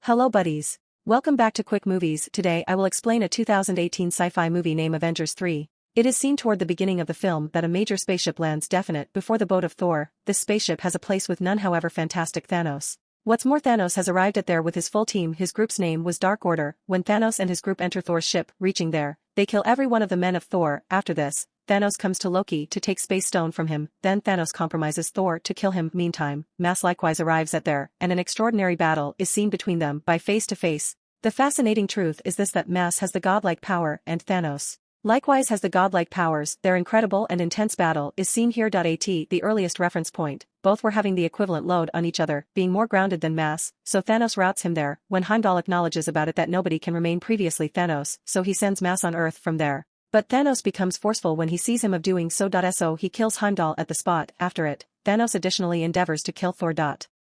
Hello buddies. Welcome back to Quick Movies. Today I will explain a 2018 sci-fi movie named Avengers 3. It is seen toward the beginning of the film that a major spaceship lands definite before the boat of Thor. This spaceship has a place with none however fantastic Thanos. What's more, Thanos has arrived at there with his full team. His group's name was Dark Order. When Thanos and his group enter Thor's ship, reaching there, they kill every one of the men of Thor. After this, Thanos comes to Loki to take Space Stone from him, then Thanos compromises Thor to kill him. Meantime, Mass likewise arrives at there, and an extraordinary battle is seen between them by face to face. The fascinating truth is this, that Mass has the godlike power and Thanos likewise has the godlike powers. Their incredible and intense battle is seen here. At the earliest reference point, both were having the equivalent load on each other, being more grounded than Mass, so Thanos routes him there. When Heimdall acknowledges about it that nobody can remain previously Thanos, so he sends Mass on Earth from there. But Thanos becomes forceful when he sees him of doing so. So he kills Heimdall at the spot. After it, Thanos additionally endeavors to kill Thor.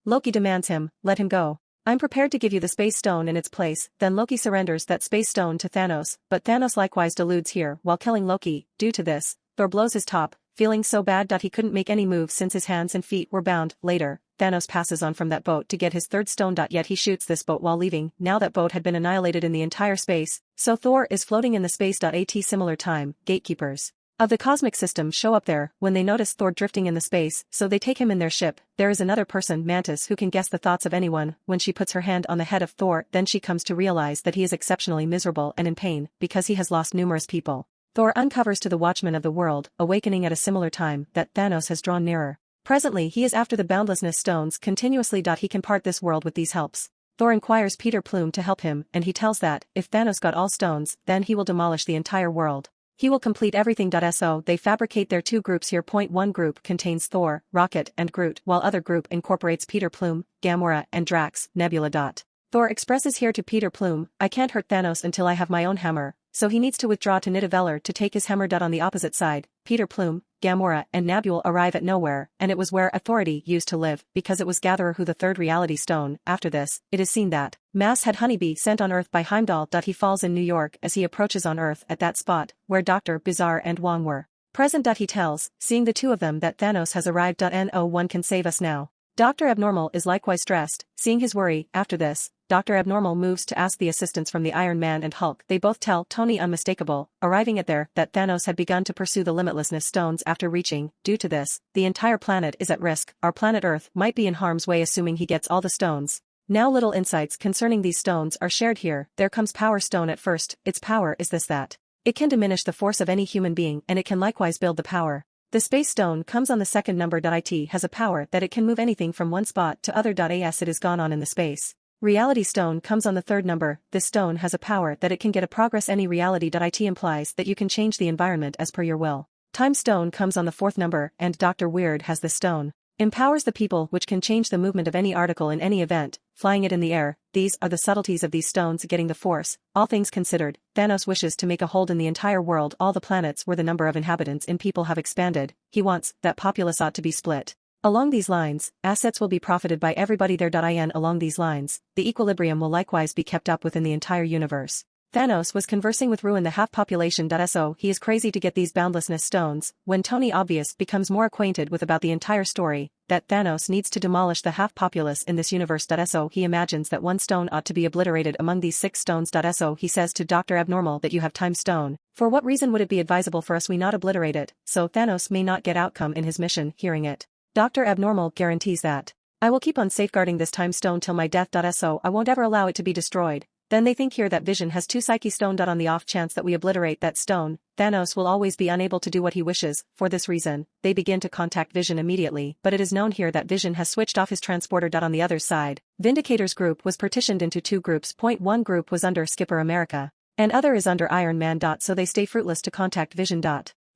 Loki demands him, let him go. I'm prepared to give you the Space Stone in its place. Then Loki surrenders that Space Stone to Thanos, but Thanos likewise deludes here while killing Loki. Due to this, Thor blows his top, feeling so bad he couldn't make any moves since his hands and feet were bound. Later, Thanos passes on from that boat to get his third stone. Yet he shoots this boat while leaving. Now that boat had been annihilated in the entire space, so Thor is floating in the space. At similar time, gatekeepers of the cosmic system show up there when they notice Thor drifting in the space, so they take him in their ship. There is another person, Mantis, who can guess the thoughts of anyone. When she puts her hand on the head of Thor, then she comes to realize that he is exceptionally miserable and in pain because he has lost numerous people. Thor uncovers to the Watchman of the world, awakening at a similar time, that Thanos has drawn nearer. Presently he is after the boundlessness stones continuously. He can part this world with these helps. Thor inquires Peter Plume to help him, and he tells that, if Thanos got all stones, then he will demolish the entire world. He will complete everything. So they fabricate their two groups here. One group contains Thor, Rocket, and Groot, while other group incorporates Peter Plume, Gamora, and Drax, Nebula. Thor expresses here to Peter Plume, I can't hurt Thanos until I have my own hammer, so he needs to withdraw to Nidavellir to take his hammer. On the opposite side, Peter Plume, Gamora, and Nebula arrive at nowhere, and it was where authority used to live, because it was Gatherer who the third reality stone. After this, it is seen that Mass had Honeybee sent on Earth by Heimdall. He falls in New York as he approaches on Earth at that spot, where Dr. Bizarre and Wong were present. He tells, seeing the two of them, that Thanos has arrived. No one can save us now. Dr. Abnormal is likewise stressed, seeing his worry. After this, Dr. Abnormal moves to ask the assistance from the Iron Man and Hulk. They both tell Tony unmistakable, arriving at there, that Thanos had begun to pursue the limitlessness stones after reaching. Due to this, the entire planet is at risk. Our planet Earth might be in harm's way assuming he gets all the stones. Now little insights concerning these stones are shared here. There comes Power Stone at first. Its power is this, that it can diminish the force of any human being, and it can likewise build the power. The Space Stone comes on the second number. It has a power that it can move anything from one spot to other. As it is gone on in the space. Reality Stone comes on the third number. This stone has a power that it can get a progress any reality. It implies that you can change the environment as per your will. Time Stone comes on the fourth number, and Dr. Weird has this stone. Empowers the people, which can change the movement of any article in any event, flying it in the air. These are the subtleties of these stones getting the force. All things considered, Thanos wishes to make a hold in the entire world. All the planets where the number of inhabitants in people have expanded. He wants that populace ought to be split. Along these lines, assets will be profited by everybody there. Along these lines, the equilibrium will likewise be kept up within the entire universe. Thanos was conversing with Ruin the half population. So he is crazy to get these boundlessness stones. When Tony Obvious becomes more acquainted with about the entire story, that Thanos needs to demolish the half populace in this universe. So he imagines that one stone ought to be obliterated among these 6 stones. So he says to Dr. Abnormal that you have Time Stone. For what reason would it be advisable for us we not obliterate it, so Thanos may not get outcome in his mission? Hearing it, Dr. Abnormal guarantees that I will keep on safeguarding this Time Stone till my death. So I won't ever allow it to be destroyed. Then they think here that Vision has 2 Psyche Stone. On the off chance that we obliterate that stone, Thanos will always be unable to do what he wishes. For this reason, they begin to contact Vision immediately, but it is known here that Vision has switched off his transporter. On the other side, Vindicator's group was partitioned into 2 groups. One group was under Skipper America, and other is under Iron Man. So they stay fruitless to contact Vision.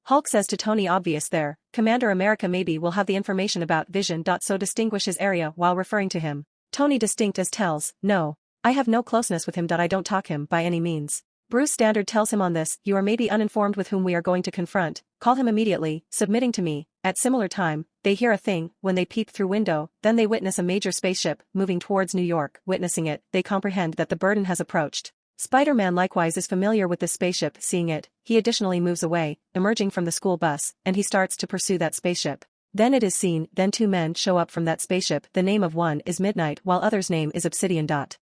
Hulk says to Tony Obvious there, Commander America maybe will have the information about Vision. So distinguish his area while referring to him. Tony distinct as tells, no. I have no closeness with him. I don't talk him by any means. Bruce Standard tells him on this, you are maybe uninformed with whom we are going to confront, call him immediately, submitting to me. At similar time, they hear a thing, when they peep through window, then they witness a major spaceship, moving towards New York. Witnessing it, they comprehend that the burden has approached. Spider-Man likewise is familiar with this spaceship. Seeing it, he additionally moves away, emerging from the school bus, and he starts to pursue that spaceship. Then it is seen, then 2 men show up from that spaceship. The name of one is Midnight while other's name is Obsidian.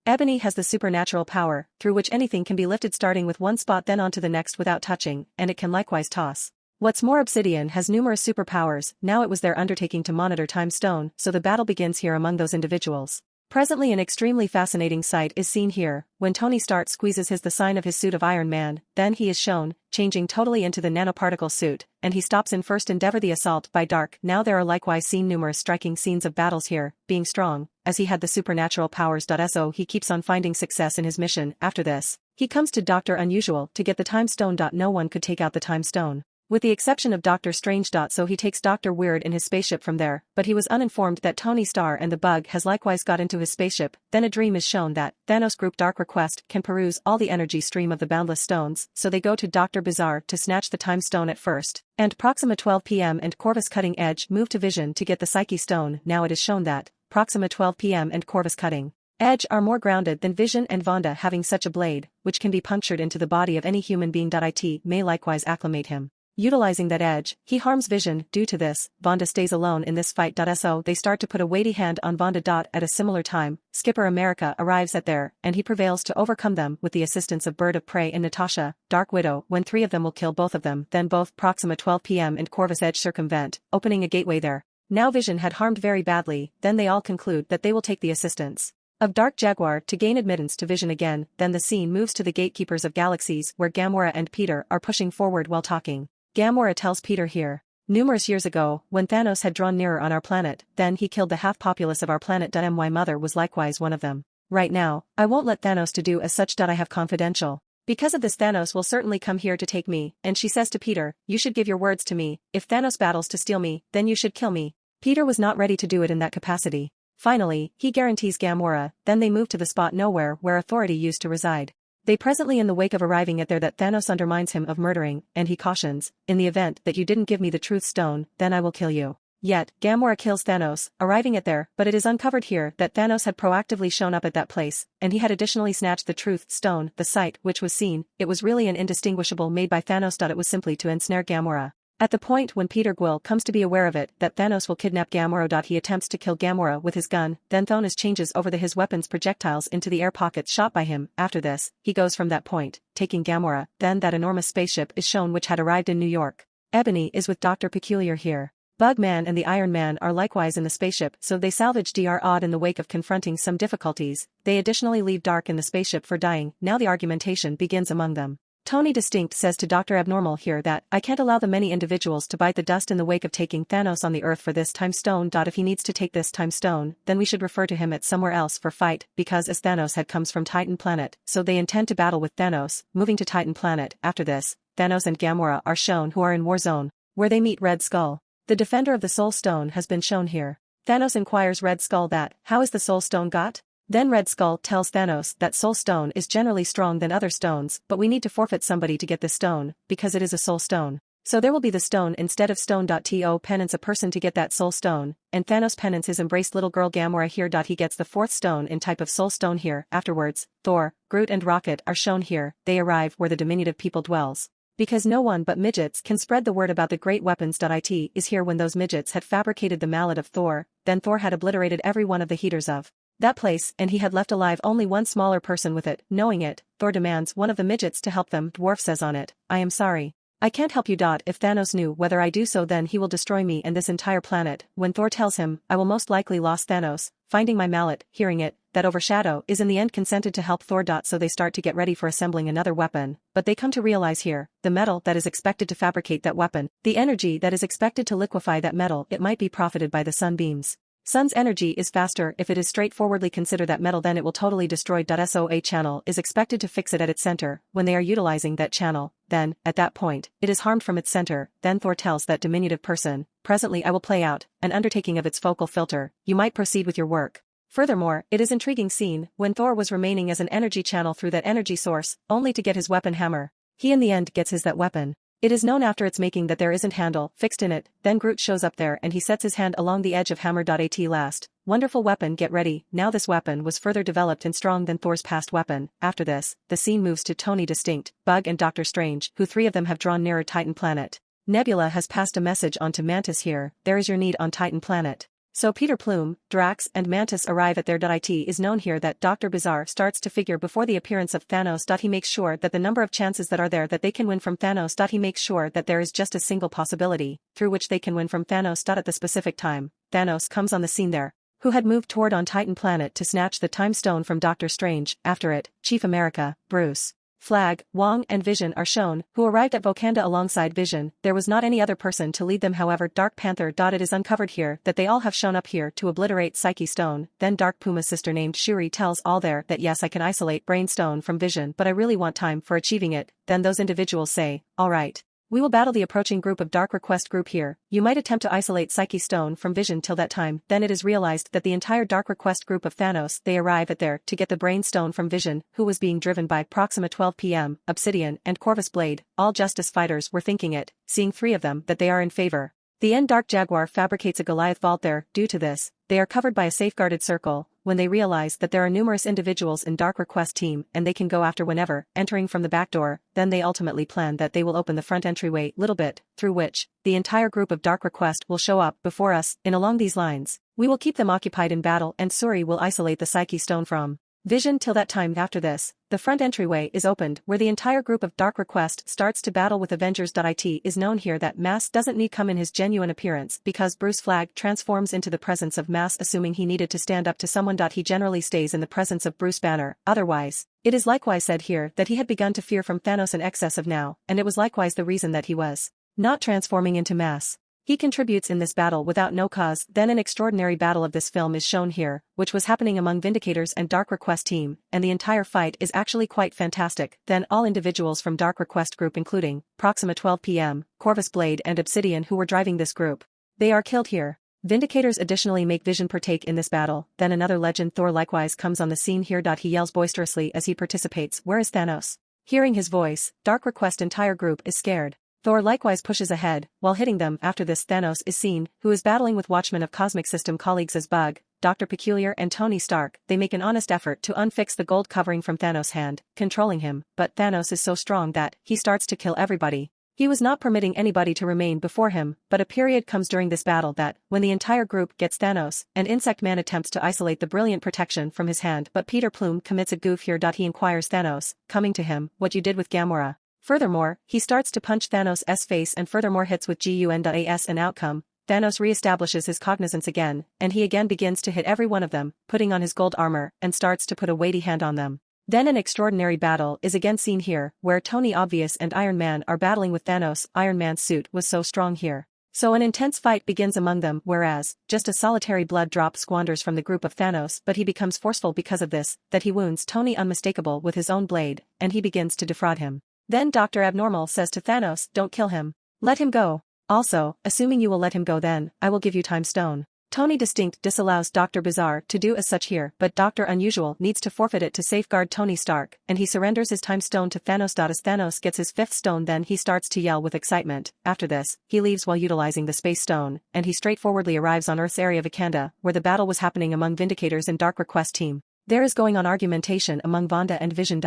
Ebony has the supernatural power, through which anything can be lifted starting with one spot then onto the next without touching, and it can likewise toss. What's more, Obsidian has numerous superpowers. Now it was their undertaking to monitor Time Stone, so the battle begins here among those individuals. Presently an extremely fascinating sight is seen here, when Tony Stark squeezes the sign of his suit of Iron Man, then he is shown, changing totally into the nanoparticle suit, and he stops in first endeavor the assault by Dark. Now there are likewise seen numerous striking scenes of battles here, being strong, as he had the supernatural powers. So he keeps on finding success in his mission. After this, he comes to Dr. Unusual to get the Time Stone. No one could take out the Time Stone, with the exception of Doctor Strange. So he takes Dr. Weird in his spaceship from there, but he was uninformed that Tony Stark and the Bug has likewise got into his spaceship. Then a dream is shown that Thanos Group Dark Request can peruse all the energy stream of the boundless stones, so they go to Dr. Bizarre to snatch the Time Stone at first, and Proxima 12 p.m. and Corvus Cutting Edge move to Vision to get the Psyche Stone. Now it is shown that Proxima 12 p.m. and Corvus Cutting Edge are more grounded than Vision and Wanda, having such a blade, which can be punctured into the body of any human being. It may likewise acclimate him. Utilizing that edge, he harms Vision. Due to this, Wanda stays alone in this fight. So they start to put a weighty hand on Wanda. At a similar time, Skipper America arrives at there, and he prevails to overcome them with the assistance of Bird of Prey and Natasha, Dark Widow. When three of them will kill both of them, then both Proxima 12 p.m. and Corvus Edge circumvent, opening a gateway there. Now Vision had harmed very badly, then they all conclude that they will take the assistance of Dark Jaguar to gain admittance to Vision again. Then the scene moves to the Gatekeepers of Galaxies, where Gamora and Peter are pushing forward while talking. Gamora tells Peter here, numerous years ago, when Thanos had drawn nearer on our planet, then he killed the half-populace of our planet. My mother was likewise one of them. Right now, I won't let Thanos to do as such. I have confidential. Because of this, Thanos will certainly come here to take me, and she says to Peter, you should give your words to me. If Thanos battles to steal me, then you should kill me. Peter was not ready to do it in that capacity. Finally, he guarantees Gamora. Then they move to the spot nowhere where authority used to reside. They presently in the wake of arriving at there that Thanos undermines him of murdering, and he cautions, in the event that you didn't give me the Truth Stone, then I will kill you. Yet, Gamora kills Thanos, arriving at there, but it is uncovered here that Thanos had proactively shown up at that place, and he had additionally snatched the Truth Stone. The sight which was seen, it was really an indistinguishable made by Thanos. It was simply to ensnare Gamora. At the point when Peter Quill comes to be aware of it, that Thanos will kidnap Gamora. He attempts to kill Gamora with his gun, then Thanos changes over his weapon's projectiles into the air pockets shot by him. After this, he goes from that point, taking Gamora. Then that enormous spaceship is shown which had arrived in New York. Ebony is with Dr. Peculiar here. Bugman and the Iron Man are likewise in the spaceship, so they salvage Dr. Odd in the wake of confronting some difficulties. They additionally leave Dark in the spaceship for dying. Now the argumentation begins among them. Tony Distinct says to Dr. Abnormal here that, I can't allow the many individuals to bite the dust in the wake of taking Thanos on the Earth for this Time Stone. If he needs to take this Time Stone, then we should refer to him at somewhere else for fight, because as Thanos had comes from Titan Planet, so they intend to battle with Thanos, moving to Titan Planet. After this, Thanos and Gamora are shown who are in War Zone, where they meet Red Skull. The defender of the Soul Stone has been shown here. Thanos inquires Red Skull that, how is the Soul Stone got? Then Red Skull tells Thanos that Soul Stone is generally strong than other stones, but we need to forfeit somebody to get this stone, because it is a Soul Stone. So there will be the stone instead of stone. To penance a person to get that Soul Stone, and Thanos penance his embraced little girl Gamora here. He gets the fourth stone in type of Soul Stone here. Afterwards, Thor, Groot and Rocket are shown here. They arrive where the diminutive people dwells. Because no one but midgets can spread the word about the great weapons. It is here when those midgets had fabricated the mallet of Thor, then Thor had obliterated every one of the heaters of that place, and he had left alive only one smaller person with it. Knowing it, Thor demands one of the midgets to help them. Dwarf says on it, I am sorry. I can't help you. If Thanos knew whether I do so, then he will destroy me and this entire planet. When Thor tells him, I will most likely lost Thanos, finding my mallet, hearing it, that Overshadow is in the end consented to help Thor. So they start to get ready for assembling another weapon, but they come to realize here, the metal that is expected to fabricate that weapon, the energy that is expected to liquefy that metal, it might be profited by the sunbeams. Sun's energy is faster. If it is straightforwardly consider that metal, then it will totally destroy. So a channel is expected to fix it at its center. When they are utilizing that channel, then, at that point, it is harmed from its center. Then Thor tells that diminutive person, presently I will play out an undertaking of its focal filter. You might proceed with your work. Furthermore, it is intriguing scene when Thor was remaining as an energy channel through that energy source, only to get his weapon hammer. He in the end gets his that weapon. It is known after its making that there isn't handle fixed in it. Then Groot shows up there and he sets his hand along the edge of hammer. At last, wonderful weapon, get ready. Now this weapon was further developed and strong than Thor's past weapon. After this, the scene moves to Tony Distinct, Bug and Doctor Strange, who three of them have drawn nearer Titan Planet. Nebula has passed a message on to Mantis here, there is your need on Titan Planet. So Peter Plume, Drax and Mantis arrive at their. It is known here that Dr. Bizarre starts to figure before the appearance of Thanos. He makes sure that the number of chances that are there that they can win from Thanos. He makes sure that there is just a single possibility through which they can win from Thanos. At the specific time, Thanos comes on the scene there, who had moved toward on Titan planet to snatch the Time Stone from Doctor Strange. After it, Chief America, Bruce, Flag, Wong and Vision are shown, who arrived at Wakanda alongside Vision. There was not any other person to lead them, however. Dark Panther. It is uncovered here that they all have shown up here to obliterate Psyche Stone. Then Dark Puma's sister named Shuri tells all there that yes, I can isolate Brain Stone from Vision, but I really want time for achieving it. Then those individuals say, alright. We will battle the approaching group of Dark Request group here. You might attempt to isolate Psyche Stone from Vision till that time. Then it is realized that the entire Dark Request group of Thanos, they arrive at there to get the Brain Stone from Vision, who was being driven by Proxima 12 PM, Obsidian and Corvus Blade. All Justice fighters were thinking it, seeing three of them, that they are in favor. The end Dark Jaguar fabricates a Goliath vault there. Due to this, they are covered by a safeguarded circle. When they realize that there are numerous individuals in Dark Request team and they can go after whenever, entering from the back door, then they ultimately plan that they will open the front entryway little bit, through which, the entire group of Dark Request will show up before us. In along these lines, we will keep them occupied in battle and Shuri will isolate the Psyche Stone from Vision till that time. After this, the front entryway is opened where the entire group of Dark Request starts to battle with Avengers. It is known here that Mass doesn't need come in his genuine appearance because Bruce Flag transforms into the presence of Mass, assuming he needed to stand up to someone. He generally stays in the presence of Bruce Banner. Otherwise, it is likewise said here that he had begun to fear from Thanos in excess of now, and it was likewise the reason that he was not transforming into Mass. He contributes in this battle without no cause. Then an extraordinary battle of this film is shown here, which was happening among Vindicators and Dark Request team, and the entire fight is actually quite fantastic. Then all individuals from Dark Request group including Proxima 12 PM, Corvus Blade and Obsidian who were driving this group, they are killed here. Vindicators additionally make Vision partake in this battle. Then another legend Thor likewise comes on the scene here. He yells boisterously as he participates, "Where is Thanos?" Hearing his voice, Dark Request entire group is scared. Thor likewise pushes ahead, while hitting them. After this Thanos is seen, who is battling with Watchmen of Cosmic System colleagues as Bug, Dr. Peculiar and Tony Stark. They make an honest effort to unfix the gold covering from Thanos' hand, controlling him, but Thanos is so strong that he starts to kill everybody. He was not permitting anybody to remain before him, but a period comes during this battle that, when the entire group gets Thanos, and Insect Man attempts to isolate the brilliant protection from his hand, but Peter Plume commits a goof here. He inquires Thanos, coming to him, what you did with Gamora. Furthermore, he starts to punch Thanos' face and furthermore hits with gun.as an outcome. Thanos re-establishes his cognizance again, and he again begins to hit every one of them, putting on his gold armor, and starts to put a weighty hand on them. Then an extraordinary battle is again seen here, where Tony Obvious and Iron Man are battling with Thanos. Iron Man's suit was so strong here. So an intense fight begins among them, whereas, just a solitary blood drop squanders from the group of Thanos, but he becomes forceful because of this, that he wounds Tony unmistakable with his own blade, and he begins to defraud him. Then Dr. Abnormal says to Thanos, don't kill him. Let him go. Also, assuming you will let him go then, I will give you Time Stone. Tony Distinct disallows Dr. Bizarre to do as such here, but Dr. Unusual needs to forfeit it to safeguard Tony Stark, and he surrenders his Time Stone to Thanos. As Thanos gets his fifth stone then he starts to yell with excitement. After this, he leaves while utilizing the Space Stone, and he straightforwardly arrives on Earth's area Wakanda, where the battle was happening among Vindicators and Dark Request team. There is going on argumentation among Wanda and Vision.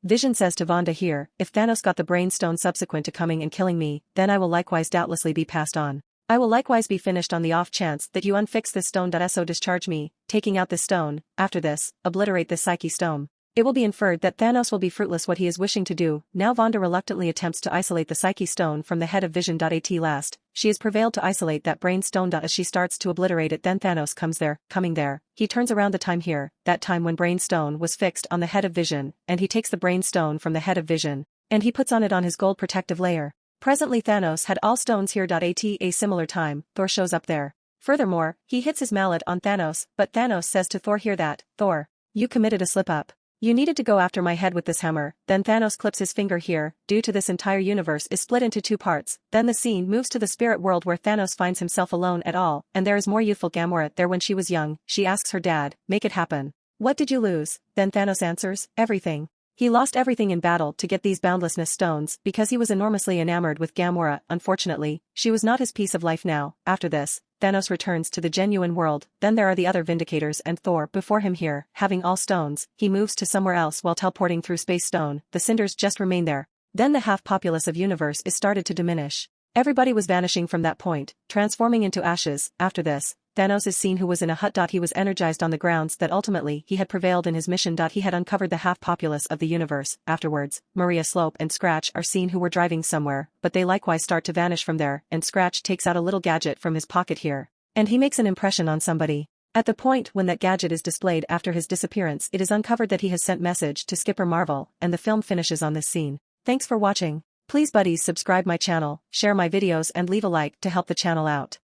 Vision says to Wanda here, if Thanos got the Brain Stone subsequent to coming and killing me, then I will likewise doubtlessly be passed on. I will likewise be finished on the off chance that you unfix this stone. So discharge me, taking out this stone, after this, obliterate this Psyche Stone. It will be inferred that Thanos will be fruitless what he is wishing to do. Now Wanda reluctantly attempts to isolate the Psyche Stone from the head of Vision. At last, she has prevailed to isolate that Brain Stone. As she starts to obliterate it then Thanos coming there, he turns around the time here, that time when Brain Stone was fixed on the head of Vision, and he takes the Brain Stone from the head of Vision, and he puts on it on his gold protective layer. Presently Thanos had all stones here. At a similar time, Thor shows up there. Furthermore, he hits his mallet on Thanos, but Thanos says to Thor here that, Thor, you committed a slip-up. You needed to go after my head with this hammer. Then Thanos clips his finger here. Due to this entire universe is split into two parts. Then the scene moves to the spirit world where Thanos finds himself alone at all, and there is more youthful Gamora there. When she was young, she asks her dad, make it happen. What did you lose? Then Thanos answers, everything. He lost everything in battle to get these boundlessness stones because he was enormously enamored with Gamora. Unfortunately, she was not his piece of life now. After this, Thanos returns to the genuine world. Then there are the other Vindicators and Thor before him here, having all stones. He moves to somewhere else while teleporting through Space Stone. The cinders just remain there. Then the half-populace of universe is started to diminish. Everybody was vanishing from that point, transforming into ashes. After this, Thanos is seen who was in a hut. He was energized on the grounds that ultimately he had prevailed in his mission. He had uncovered the half-populace of the universe. Afterwards, Maria Slope and Scratch are seen who were driving somewhere, but they likewise start to vanish from there, and Scratch takes out a little gadget from his pocket here. And he makes an impression on somebody. At the point when that gadget is displayed after his disappearance, it is uncovered that he has sent message to Skipper Marvel, and the film finishes on this scene. Thanks for watching. Please buddies subscribe my channel, share my videos and leave a like to help the channel out.